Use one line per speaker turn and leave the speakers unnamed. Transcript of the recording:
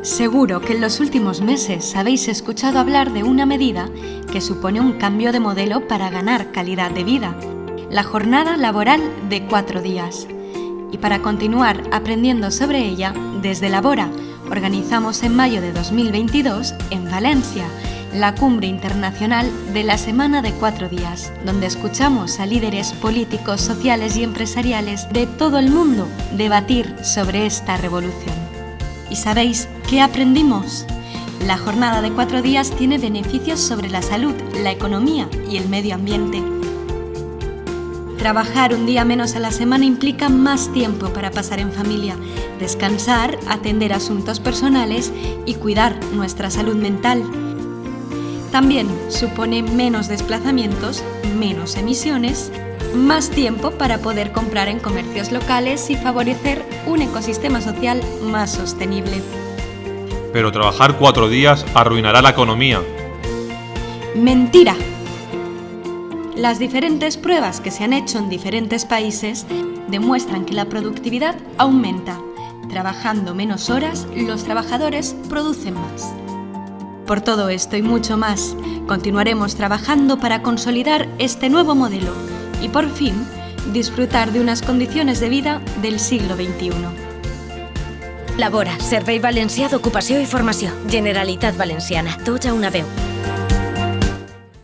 Seguro que en los últimos meses habéis escuchado hablar de una medida que supone un cambio de modelo para ganar calidad de vida, la jornada laboral de 4 días. Y para continuar aprendiendo sobre ella, desde Labora organizamos en mayo de 2022 en Valencia la Cumbre Internacional de la Semana de 4 días, donde escuchamos a líderes políticos, sociales y empresariales de todo el mundo debatir sobre esta revolución. ¿Y sabéis qué aprendimos? La jornada de 4 días tiene beneficios sobre la salud, la economía y el medio ambiente. Trabajar un día menos a la semana implica más tiempo para pasar en familia, descansar, atender asuntos personales y cuidar nuestra salud mental. También supone menos desplazamientos, menos emisiones, más tiempo para poder comprar en comercios locales y favorecer un ecosistema social más sostenible.
Pero trabajar 4 días arruinará la economía.
¡Mentira! Las diferentes pruebas que se han hecho en diferentes países demuestran que la productividad aumenta. Trabajando menos horas, los trabajadores producen más. Por todo esto y mucho más, continuaremos trabajando para consolidar este nuevo modelo y por fin disfrutar de unas condiciones de vida del siglo XXI.
Labora, Servei Valencià d'Ocupació i Formació, Generalitat Valenciana, tots a una veu.